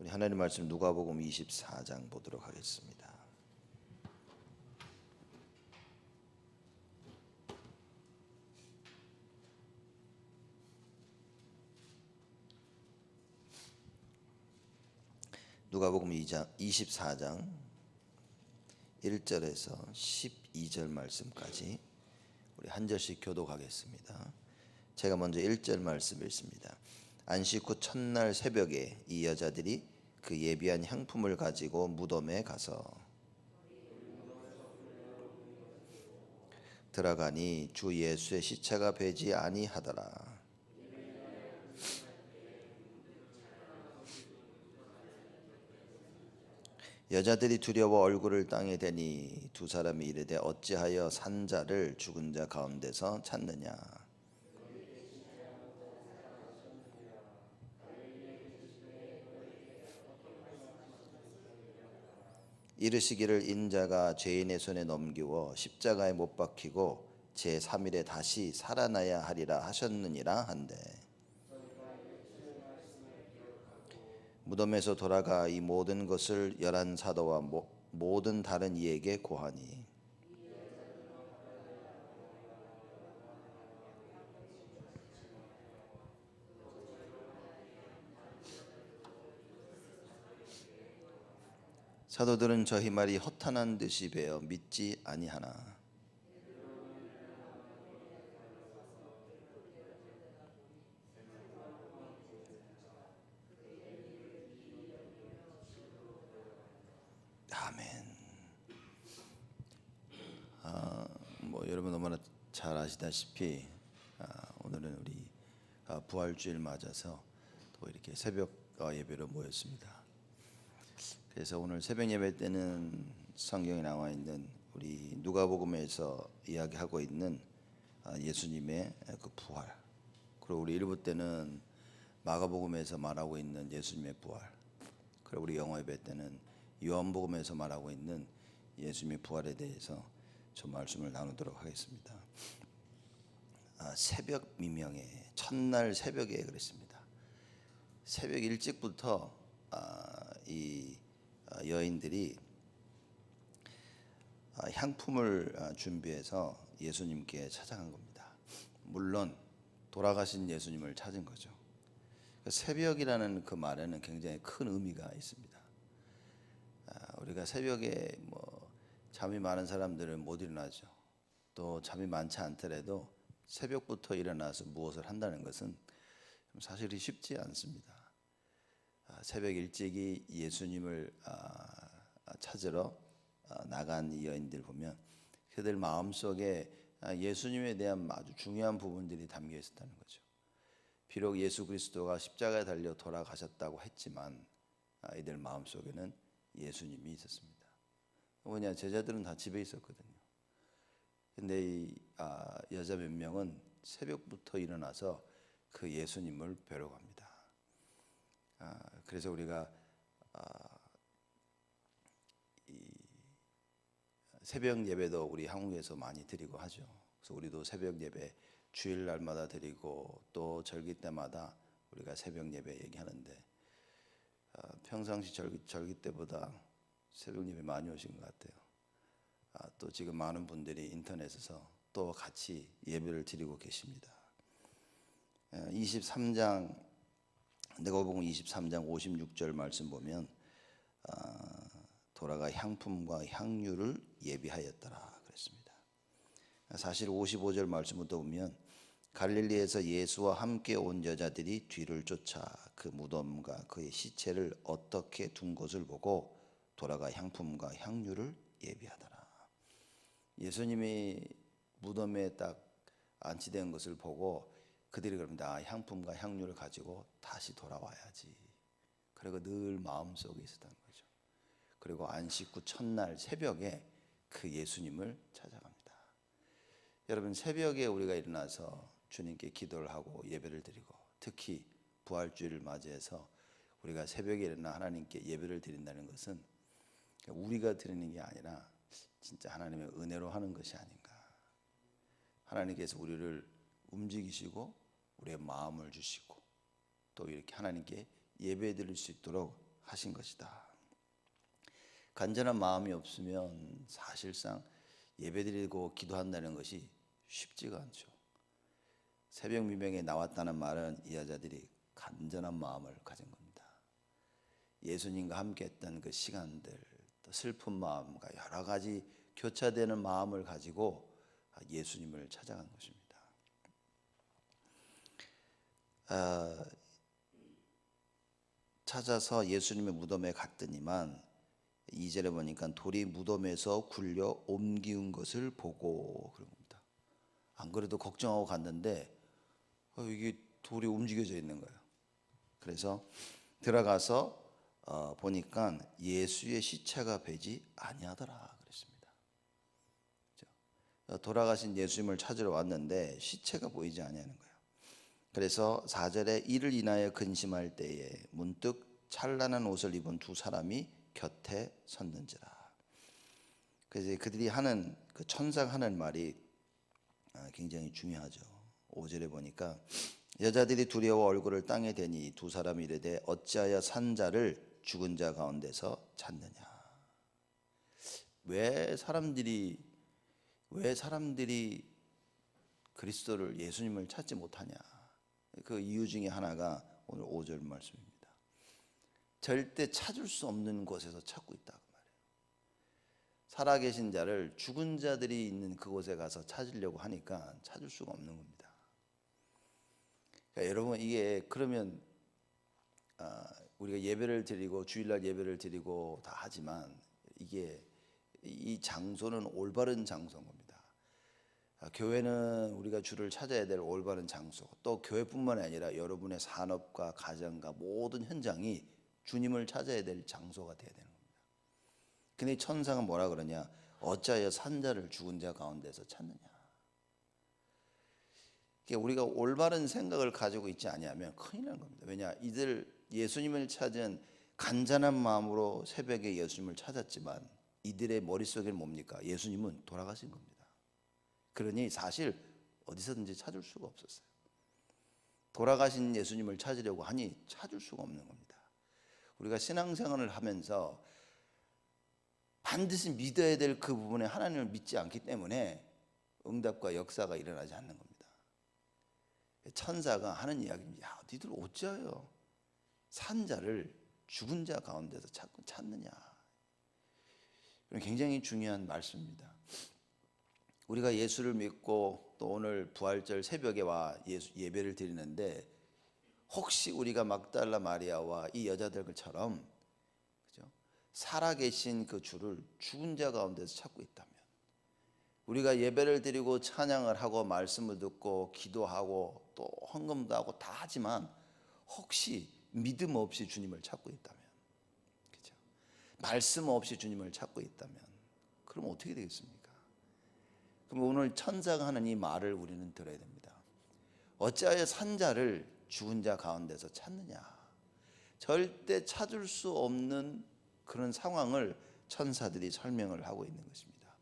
우리 하나님 말씀 누가복음 24장 보도록 하겠습니다. 누가복음 24장 1절에서 12절 말씀까지 우리 한 절씩 교독하겠습니다. 제가 먼저 1절 말씀 읽습니다. 안식 후 첫날 새벽에 이 여자들이 그 예비한 향품을 가지고 무덤에 가서 들어가니 주 예수의 시체가 배지 아니하더라. 여자들이 두려워 얼굴을 땅에 대니 두 사람이 이르되 어찌하여 산 자를 죽은 자 가운데서 찾느냐. 이르시기를 인자가 죄인의 손에 넘기워 십자가에 못 박히고 제3일에 다시 살아나야 하리라 하셨느니라 한데, 무덤에서 돌아가 이 모든 것을 11 사도와 모든 다른 이에게 고하니 사도들은 저희 말이 허탄한 듯이 배어 믿지 아니하나. 아멘. 여러분 너무나 잘 아시다시피 오늘은 우리 부활주일 맞아서 또 이렇게 새벽 예배로 모였습니다. 그래서 오늘 새벽 예배 때는 성경에 나와 있는 우리 누가복음에서 이야기하고 있는 예수님의 그 부활, 그리고 우리 일부 때는 마가복음에서 말하고 있는 예수님의 부활, 그리고 우리 영어 예배 때는 요한복음에서 말하고 있는 예수님의 부활에 대해서 좀 말씀을 나누도록 하겠습니다. 새벽 미명에 첫날 새벽에 그랬습니다. 새벽 일찍부터 이 여인들이 향품을 준비해서 예수님께 찾아간 겁니다. 물론 돌아가신 예수님을 찾은 거죠. 새벽이라는 그 말에는 굉장히 큰 의미가 있습니다. 우리가 새벽에 잠이 많은 사람들은 못 일어나죠. 또 잠이 많지 않더라도 새벽부터 일어나서 무엇을 한다는 것은 사실이 쉽지 않습니다. 새벽 일찍이 예수님을 찾으러 나간 이 여인들 보면 그들 마음속에 예수님에 대한 아주 중요한 부분들이 담겨 있었다는 거죠. 비록 예수 그리스도가 십자가에 달려 돌아가셨다고 했지만 이들 마음속에는 예수님이 있었습니다. 뭐냐, 제자들은 다 집에 있었거든요. 근데 이 여자 몇 명은 새벽부터 일어나서 그 예수님을 뵈러 갑니다. 그래서 우리가 이 새벽 예배도 우리 한국에서 많이 드리고 하죠. 그래서 우리도 새벽 예배 주일날마다 드리고 또 절기 때마다 우리가 새벽 예배 얘기하는데 평상시 절기 때보다 새벽 예배 많이 오신 것 같아요. 또 지금 많은 분들이 인터넷에서 또 같이 예배를 드리고 계십니다. 23장 누가복음 23장 56절 말씀 보면 돌아가 향품과 향유를 예비하였더라 그랬습니다. 사실 55절 말씀부터 보면 갈릴리에서 예수와 함께 온 여자들이 뒤를 쫓아 그 무덤과 그의 시체를 어떻게 둔 것을 보고 돌아가 향품과 향유를 예비하더라. 예수님이 무덤에 딱 안치된 것을 보고 그들이 그럽니다. 향품과 향유를 가지고 다시 돌아와야지. 그리고 늘 마음속에 있었던 거죠. 그리고 안식 후 첫날 새벽에 그 예수님을 찾아갑니다. 여러분, 새벽에 우리가 일어나서 주님께 기도를 하고 예배를 드리고, 특히 부활주일을 맞이해서 우리가 새벽에 일어나 하나님께 예배를 드린다는 것은 우리가 드리는 게 아니라 진짜 하나님의 은혜로 하는 것이 아닌가. 하나님께서 우리를 움직이시고 우리의 마음을 주시고 또 이렇게 하나님께 예배 드릴 수 있도록 하신 것이다. 간절한 마음이 없으면 사실상 예배드리고 기도한다는 것이 쉽지가 않죠. 새벽 미명에 나왔다는 말은 이 여자들이 간절한 마음을 가진 겁니다. 예수님과 함께 했던 그 시간들, 또 슬픈 마음과 여러 가지 교차되는 마음을 가지고 예수님을 찾아간 것입니다. 찾아서 예수님의 무덤에 갔더니만 2절에 보니까 돌이 무덤에서 굴려 옮기운 것을 보고 그런 겁니다. 안 그래도 걱정하고 갔는데 이게 돌이 움직여져 있는 거예요. 그래서 들어가서 보니까 예수의 시체가 배지 아니하더라 그랬습니다. 그렇죠? 돌아가신 예수님을 찾으러 왔는데 시체가 보이지 아니하는 거예요. 그래서 4절에 이를 인하여 근심할 때에 문득 찬란한 옷을 입은 두 사람이 곁에 섰는지라. 그래서 그들이 하는 그 천사가 하는 말이 굉장히 중요하죠. 5절에 보니까 여자들이 두려워 얼굴을 땅에 대니 두 사람이 이르되 어찌하여 산 자를 죽은 자 가운데서 찾느냐. 왜 사람들이 그리스도를 예수님을 찾지 못하냐. 그 이유 중에 하나가 오늘 5절 말씀입니다. 절대 찾을 수 없는 곳에서 찾고 있다 그 말이에요. 살아계신 자를 죽은 자들이 있는 그곳에 가서 찾으려고 하니까 찾을 수가 없는 겁니다. 그러니까 여러분 이게 그러면 우리가 예배를 드리고 주일날 예배를 드리고 다 하지만 이게 이 장소는 올바른 장소인 겁니다. 교회는 우리가 주를 찾아야 될 올바른 장소, 또 교회뿐만 아니라 여러분의 산업과 가정과 모든 현장이 주님을 찾아야 될 장소가 되어야 되는 겁니다. 근데 천사가 뭐라 그러냐? 어찌하여 산 자를 죽은 자 가운데서 찾느냐? 우리가 올바른 생각을 가지고 있지 아니하면 큰일 나는 겁니다. 왜냐? 이들 예수님을 찾은 간절한 마음으로 새벽에 예수님을 찾았지만 이들의 머릿속에는 뭡니까? 예수님은 돌아가신 겁니다. 그러니 사실 어디서든지 찾을 수가 없었어요. 돌아가신 예수님을 찾으려고 하니 찾을 수가 없는 겁니다. 우리가 신앙생활을 하면서 반드시 믿어야 될 그 부분에 하나님을 믿지 않기 때문에 응답과 역사가 일어나지 않는 겁니다. 천사가 하는 이야기입니다. 야, 니들 어찌하여 산 자를 죽은 자 가운데서 찾느냐. 굉장히 중요한 말씀입니다. 우리가 예수를 믿고 또 오늘 부활절 새벽에 와 예배를 드리는데 혹시 우리가 막달라 마리아와 이 여자들처럼 그죠? 살아계신 그 주를 죽은 자 가운데서 찾고 있다면, 우리가 예배를 드리고 찬양을 하고 말씀을 듣고 기도하고 또 헌금도 하고 다 하지만 혹시 믿음 없이 주님을 찾고 있다면, 그죠? 말씀 없이 주님을 찾고 있다면 그럼 어떻게 되겠습니까? 그럼 오늘 천사가 하는 이 말을 우리는 들어야 됩니다. 어찌하여 산 자를 죽은 자 가운데서 찾느냐. 절대 찾을 수 없는 그런 상황을 천사들이 설명을 하고 있는 것입니다.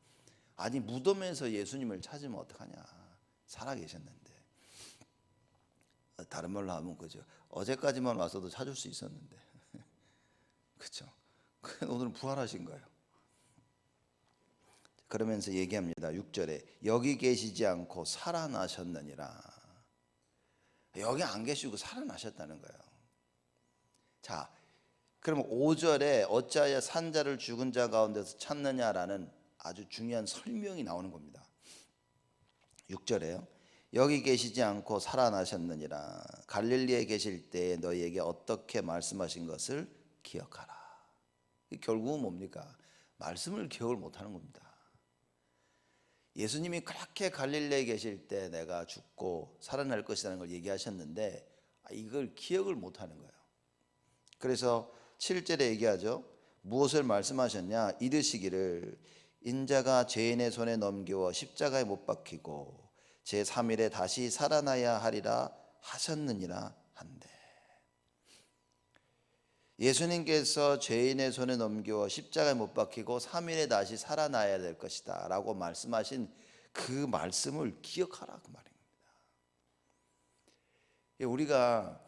아니 무덤에서 예수님을 찾으면 어떡하냐. 살아계셨는데. 다른 말로 하면 그죠. 어제까지만 와서도 찾을 수 있었는데. 그렇죠. 오늘은 부활하신 거예요. 그러면서 얘기합니다. 6절에 여기 계시지 않고 살아나셨느니라. 여기 안 계시고 살아나셨다는 거예요. 자, 그럼 5절에 어찌하여 산 자를 죽은 자 가운데서 찾느냐라는 아주 중요한 설명이 나오는 겁니다. 6절에요. 여기 계시지 않고 살아나셨느니라. 갈릴리에 계실 때 너희에게 어떻게 말씀하신 것을 기억하라. 결국은 뭡니까? 말씀을 기억을 못하는 겁니다. 예수님이 그렇게 갈릴리에 계실 때 내가 죽고 살아날 것이라는 걸 얘기하셨는데 이걸 기억을 못하는 거예요. 그래서 7절에 얘기하죠. 무엇을 말씀하셨냐? 이르시기를 인자가 죄인의 손에 넘겨 십자가에 못 박히고 제3일에 다시 살아나야 하리라 하셨느니라 한데, 예수님께서 죄인의 손에 넘겨 십자가에 못 박히고 3일에 다시 살아나야 될 것이다 라고 말씀하신 그 말씀을 기억하라 그 말입니다. 우리가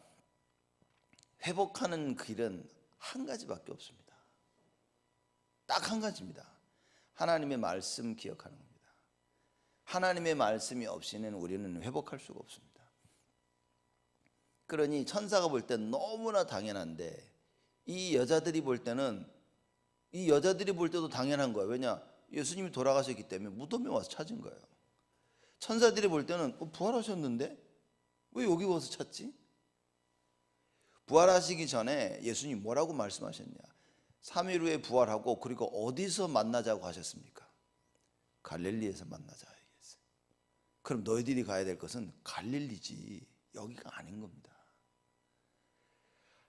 회복하는 길은 한 가지밖에 없습니다. 딱 한 가지입니다. 하나님의 말씀 기억하는 겁니다. 하나님의 말씀이 없이는 우리는 회복할 수가 없습니다. 그러니 천사가 볼 땐 너무나 당연한데 이 여자들이 볼 때는 이 여자들이 볼 때도 당연한 거예요. 왜냐? 예수님이 돌아가셨기 때문에 무덤에 와서 찾은 거예요. 천사들이 볼 때는 부활하셨는데 왜 여기 와서 찾지? 부활하시기 전에 예수님 뭐라고 말씀하셨냐? 3일 후에 부활하고 그리고 어디서 만나자고 하셨습니까? 갈릴리에서 만나자 얘기했어요. 그럼 너희들이 가야 될 것은 갈릴리지 여기가 아닌 겁니다.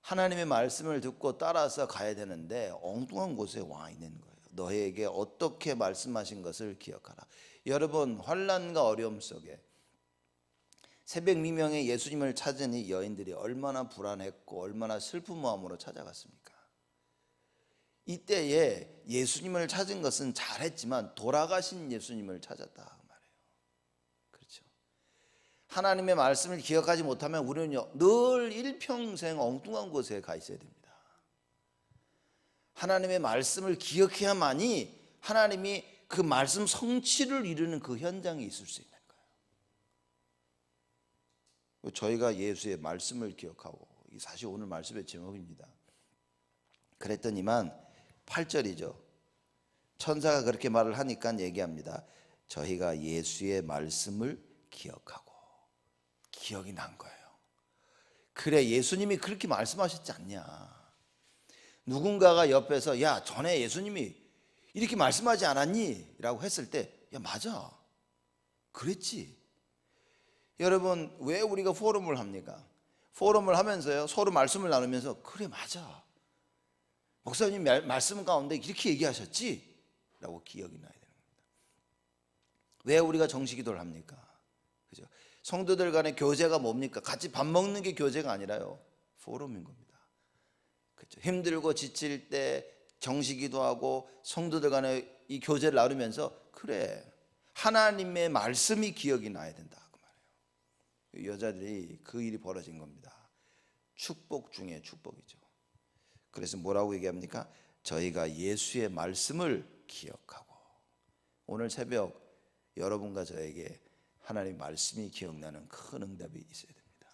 하나님의 말씀을 듣고 따라서 가야 되는데 엉뚱한 곳에 와 있는 거예요. 너희에게 어떻게 말씀하신 것을 기억하라. 여러분, 환난과 어려움 속에 새벽 미명에 예수님을 찾은 이 여인들이 얼마나 불안했고 얼마나 슬픈 마음으로 찾아갔습니까? 이때에 예수님을 찾은 것은 잘했지만 돌아가신 예수님을 찾았다 그 말이에요. 그렇죠? 하나님의 말씀을 기억하지 못하면 우리는 늘 일평생 엉뚱한 곳에 가 있어야 됩니다. 하나님의 말씀을 기억해야만이 하나님이 그 말씀 성취를 이루는 그 현장에 있을 수 있는 거예요. 저희가 예수의 말씀을 기억하고, 사실 오늘 말씀의 제목입니다. 그랬더니만 8절이죠. 천사가 그렇게 말을 하니까 얘기합니다. 저희가 예수의 말씀을 기억하고. 기억이 난 거예요. 그래, 예수님이 그렇게 말씀하셨지 않냐. 누군가가 옆에서 야, 전에 예수님이 이렇게 말씀하지 않았니? 라고 했을 때 야, 맞아, 그랬지. 여러분, 왜 우리가 포럼을 합니까? 포럼을 하면서요 서로 말씀을 나누면서 그래, 맞아, 목사님 말씀 가운데 이렇게 얘기하셨지? 라고 기억이 나야 되는 겁니다. 왜 우리가 정식기도를 합니까? 그죠? 성도들 간의 교제가 뭡니까? 같이 밥 먹는 게 교제가 아니라요 포럼인 겁니다. 그렇죠? 힘들고 지칠 때 정식기도하고 성도들 간의 이 교제를 나누면서 그래, 하나님의 말씀이 기억이 나야 된다 그 말이에요. 여자들이 그 일이 벌어진 겁니다. 축복 중에 축복이죠. 그래서 뭐라고 얘기합니까? 저희가 예수의 말씀을 기억하고. 오늘 새벽 여러분과 저에게 하나님의 말씀이 기억나는 큰 응답이 있어야 됩니다.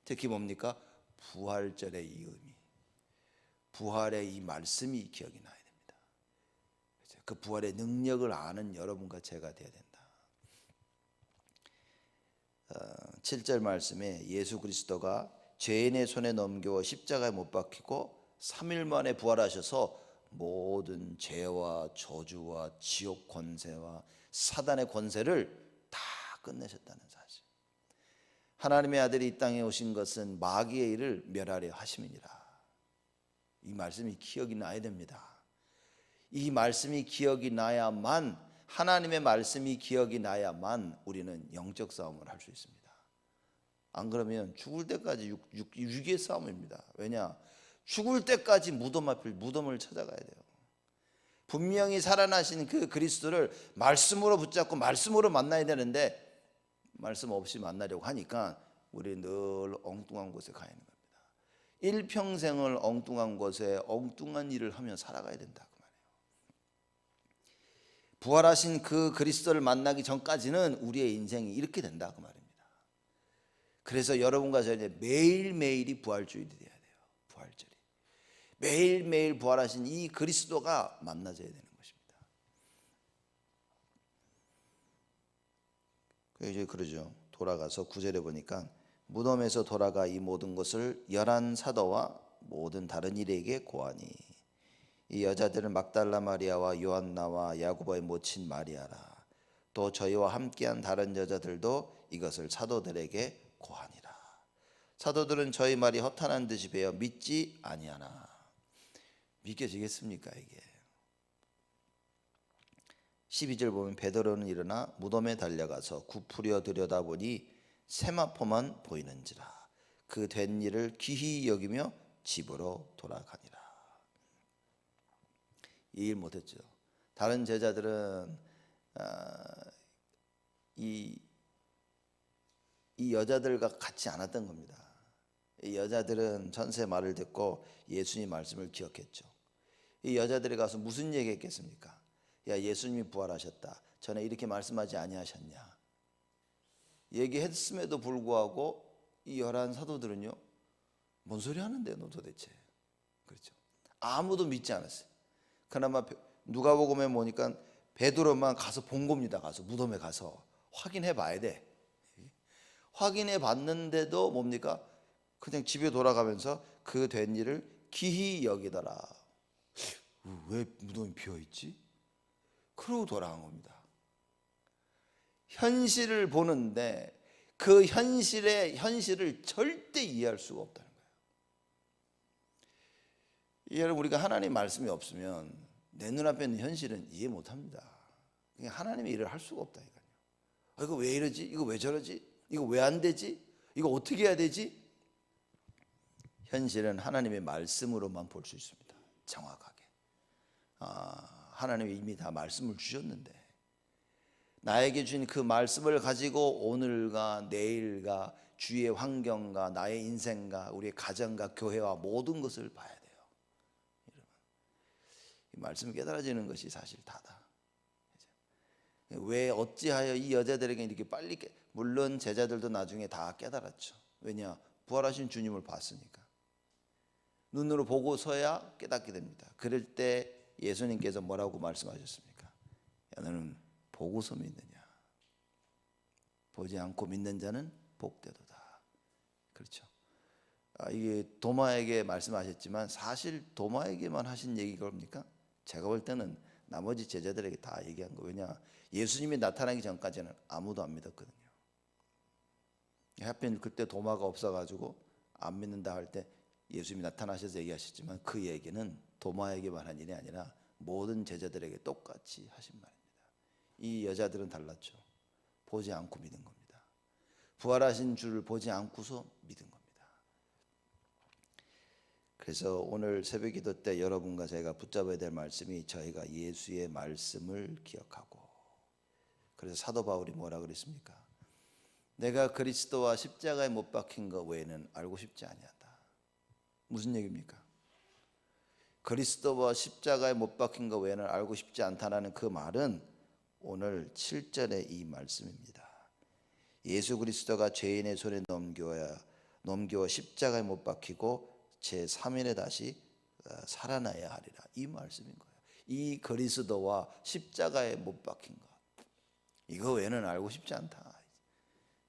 특히 뭡니까? 부활절의 이 의미, 부활의 이 말씀이 기억이 나야 됩니다. 그 부활의 능력을 아는 여러분과 제가 되어야 된다. 7절 말씀에 예수 그리스도가 죄인의 손에 넘겨 십자가에 못 박히고 3일 만에 부활하셔서 모든 죄와 저주와 지옥 권세와 사단의 권세를 다 끝내셨다는 사실. 하나님의 아들이 이 땅에 오신 것은 마귀의 일을 멸하려 하심이니라. 이 말씀이 기억이 나야 됩니다. 이 말씀이 기억이 나야만, 하나님의 말씀이 기억이 나야만 우리는 영적 싸움을 할 수 있습니다. 안 그러면 죽을 때까지 육의 싸움입니다. 왜냐? 죽을 때까지 무덤 앞을 무덤을 찾아가야 돼요. 분명히 살아나신 그 그리스도를 말씀으로 붙잡고 말씀으로 만나야 되는데 말씀 없이 만나려고 하니까 우리 늘 엉뚱한 곳에 가 있는 겁니다. 일평생을 엉뚱한 곳에 엉뚱한 일을 하며 살아가야 된다 그 말이에요. 부활하신 그 그리스도를 만나기 전까지는 우리의 인생이 이렇게 된다 그 말입니다. 그래서 여러분과 저는 매일매일이 부활주일이 돼야 돼요. 부활절이 매일매일 부활하신 이 그리스도가 만나져야 되는 것입니다. 이제 그러죠. 돌아가서 9절에 보니까 무덤에서 돌아가 이 모든 것을 11 사도와 모든 다른 이에게 고하니 이 여자들은 막달라 마리아와 요한나와 야고보의 모친 마리아라. 또 저희와 함께한 다른 여자들도 이것을 사도들에게 고하니라. 사도들은 저희 말이 허탄한 듯이 배어 믿지 아니하나. 믿겨지겠습니까 이게? 12절 보면 베드로는 일어나 무덤에 달려가서 굽으려 들여다보니 세마포만 보이는지라. 그 된 일을 귀히 여기며 집으로 돌아가니라. 이 일 못했죠. 다른 제자들은 이 여자들과 같이 않았던 겁니다. 이 여자들은 천사의 말을 듣고 예수님 말씀을 기억했죠. 이 여자들이 가서 무슨 얘기했겠습니까? 야, 예수님이 부활하셨다. 전에 이렇게 말씀하지 아니하셨냐? 얘기했음에도 불구하고 이 11 사도들은요, 뭔 소리 하는데 너 도대체? 그렇죠. 아무도 믿지 않았어요. 그나마 누가복음에 보니까 베드로만 가서 본 겁니다. 가서 무덤에 가서 확인해 봐야 돼. 확인해 봤는데도 뭡니까? 그냥 집에 돌아가면서 그 된 일을 기히 여기더라. 왜 무덤이 비어 있지? 그러고 돌아간 겁니다. 현실을 보는데 그 현실의 현실을 절대 이해할 수가 없다는 거예요. 여러분, 우리가 하나님 말씀이 없으면 내 눈앞에 있는 현실은 이해 못합니다. 그냥 하나님의 일을 할 수가 없다니까요. 이거 왜 이러지? 이거 왜 저러지? 이거 왜 안 되지? 이거 어떻게 해야 되지? 현실은 하나님의 말씀으로만 볼 수 있습니다. 정확하게. 하나님이 이미 다 말씀을 주셨는데 나에게 주신 그 말씀을 가지고 오늘과 내일과 주위의 환경과 나의 인생과 우리의 가정과 교회와 모든 것을 봐야 돼요. 여러분, 이 말씀이 깨달아지는 것이 사실 다다. 왜 어찌하여 이 여자들에게 이렇게 빨리 물론 제자들도 나중에 다 깨달았죠. 왜냐? 부활하신 주님을 봤으니까. 눈으로 보고서야 깨닫게 됩니다. 그럴 때 예수님께서 뭐라고 말씀하셨습니까? 야, 너는 보고서 믿느냐? 보지 않고 믿는 자는 복되도다. 그렇죠. 이게 도마에게 말씀하셨지만 사실 도마에게만 하신 얘기가 뭡니까? 제가 볼 때는 나머지 제자들에게 다 얘기한 거. 왜냐? 예수님이 나타나기 전까지는 아무도 안 믿었거든요. 하필 그때 도마가 없어가지고 안 믿는다 할 때 예수님이 나타나셔서 얘기하셨지만 그 얘기는 도마에게만 한 일이 아니라 모든 제자들에게 똑같이 하신 말입니다. 이 여자들은 달랐죠. 보지 않고 믿은 겁니다. 부활하신 주를 보지 않고서 믿은 겁니다. 그래서 오늘 새벽 기도 때 여러분과 제가 붙잡아야 될 말씀이 저희가 예수의 말씀을 기억하고, 그래서 사도 바울이 뭐라 그랬습니까? 내가 그리스도와 십자가에 못 박힌 것 외에는 알고 싶지 아니하다. 무슨 얘기입니까? 그리스도와 십자가에 못 박힌 것 외에는 알고 싶지 않다라는 그 말은 오늘 7절의 이 말씀입니다. 예수 그리스도가 죄인의 손에 넘겨 십자가에 못 박히고 제3일에 다시 살아나야 하리라. 이 말씀인 거예요. 이 그리스도와 십자가에 못 박힌 것, 이거 외에는 알고 싶지 않다.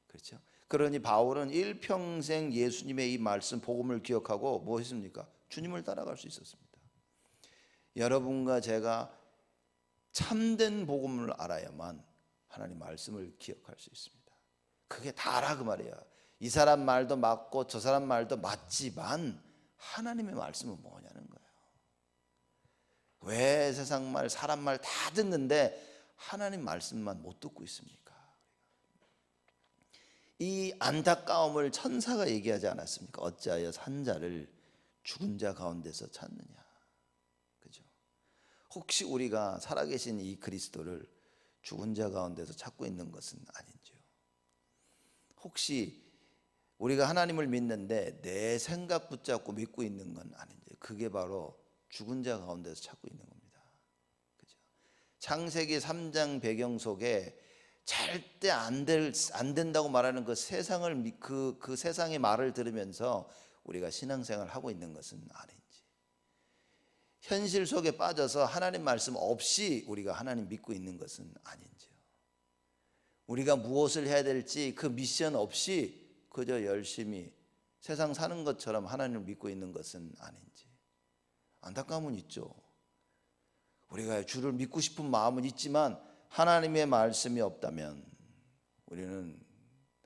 그렇죠? 그러니 바울은 일평생 예수님의 이 말씀 복음을 기억하고 뭐 했습니까? 주님을 따라갈 수 있었습니다. 여러분과 제가 참된 복음을 알아야만 하나님 말씀을 기억할 수 있습니다. 그게 다라 그 말이야. 이 사람 말도 맞고 저 사람 말도 맞지만 하나님의 말씀은 뭐냐는 거예요. 왜 세상 말, 사람 말 다 듣는데 하나님 말씀만 못 듣고 있습니까? 이 안타까움을 천사가 얘기하지 않았습니까? 어찌하여 산자를 죽은 자 가운데서 찾느냐. 그죠? 혹시 우리가 살아계신 이 그리스도를 죽은 자 가운데서 찾고 있는 것은 아닌지요? 혹시 우리가 하나님을 믿는데 내 생각 붙잡고 믿고 있는 건 아닌지? 그게 바로 죽은 자 가운데서 찾고 있는 겁니다. 그죠? 창세기 3장 배경 속에 절대 안 된다고 말하는 그 세상을 그 세상의 말을 들으면서 우리가 신앙생활을 하고 있는 것은 아닌지, 현실 속에 빠져서 하나님 말씀 없이 우리가 하나님 믿고 있는 것은 아닌지요. 우리가 무엇을 해야 될지 그 미션 없이 그저 열심히 세상 사는 것처럼 하나님을 믿고 있는 것은 아닌지 안타까움은 있죠. 우리가 주를 믿고 싶은 마음은 있지만 하나님의 말씀이 없다면 우리는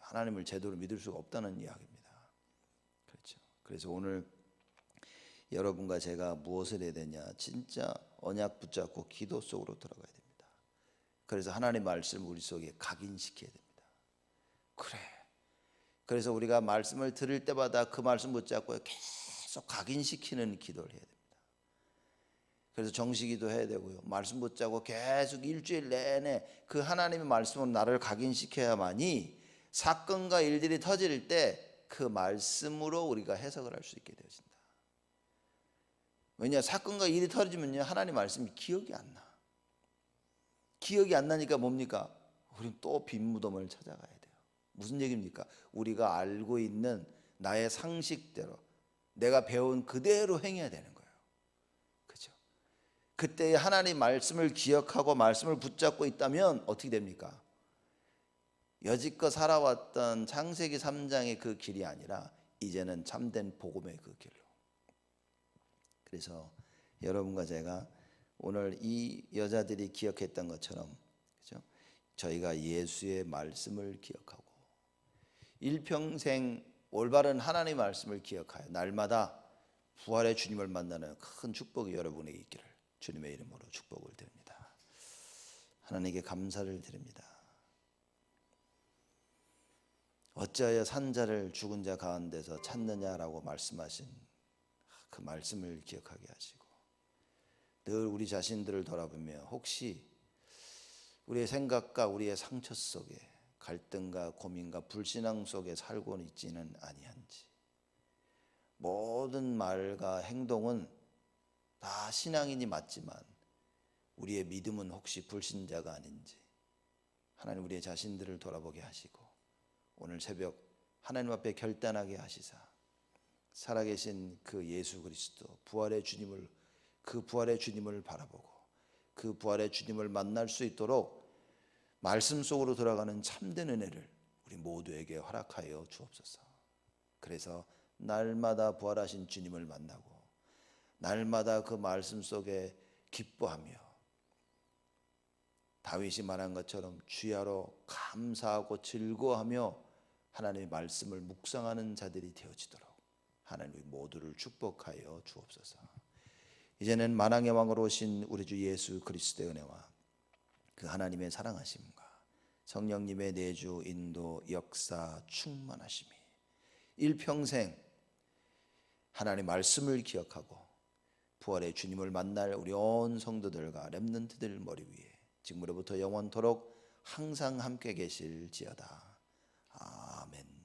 하나님을 제대로 믿을 수가 없다는 이야기입니다. 그렇죠. 그래서 오늘 여러분과 제가 무엇을 해야 되냐? 진짜 언약 붙잡고 기도 속으로 들어가야 됩니다. 그래서 하나님의 말씀을 우리 속에 각인시켜야 됩니다. 그래. 그래서 우리가 말씀을 들을 때마다 그 말씀 붙잡고 계속 각인시키는 기도를 해야 됩니다. 그래서 정식기도 해야 되고요. 말씀 붙잡고 계속 일주일 내내 그 하나님의 말씀으로 나를 각인시켜야만이 사건과 일들이 터질 때 그 말씀으로 우리가 해석을 할 수 있게 되어진다. 왜냐, 사건과 일이 터지면요, 하나님 말씀이 기억이 안 나. 기억이 안 나니까 뭡니까? 우리는 또 빈 무덤을 찾아가야 돼요. 무슨 얘기입니까? 우리가 알고 있는 나의 상식대로 내가 배운 그대로 행해야 되는 거예요. 그죠? 그때 하나님 말씀을 기억하고 말씀을 붙잡고 있다면 어떻게 됩니까? 여지껏 살아왔던 창세기 3장의 그 길이 아니라 이제는 참된 복음의 그 길로. 그래서 여러분과 제가 오늘 이 여자들이 기억했던 것처럼, 그죠? 저희가 예수의 말씀을 기억하고 일평생 올바른 하나님의 말씀을 기억하여 날마다 부활의 주님을 만나는 큰 축복이 여러분에게 있기를 주님의 이름으로 축복을 드립니다. 하나님께 감사를 드립니다. 어찌하여 산자를 죽은 자 가운데서 찾느냐라고 말씀하신 그 말씀을 기억하게 하시고, 늘 우리 자신들을 돌아보며 혹시 우리의 생각과 우리의 상처 속에 갈등과 고민과 불신앙 속에 살고 있지는 아니한지, 모든 말과 행동은 다 신앙인이 맞지만 우리의 믿음은 혹시 불신자가 아닌지 하나님 우리의 자신들을 돌아보게 하시고, 오늘 새벽 하나님 앞에 결단하게 하시사 살아계신 그 예수 그리스도 부활의 주님을, 그 부활의 주님을 바라보고 그 부활의 주님을 만날 수 있도록 말씀 속으로 들어가는 참된 은혜를 우리 모두에게 허락하여 주옵소서. 그래서 날마다 부활하신 주님을 만나고 날마다 그 말씀 속에 기뻐하며 다윗이 말한 것처럼 주야로 감사하고 즐거워하며 하나님의 말씀을 묵상하는 자들이 되어지도록 하나님 모두를 축복하여 주옵소서. 이제는 만왕의 왕으로 오신 우리 주 예수 그리스도의 은혜와 그 하나님의 사랑하심과 성령님의 내주 인도 역사 충만하심이 일평생 하나님의 말씀을 기억하고 부활의 주님을 만날 우리 온 성도들과 렘넌트들 머리 위에 지금으로부터 영원토록 항상 함께 계실지어다. 아멘.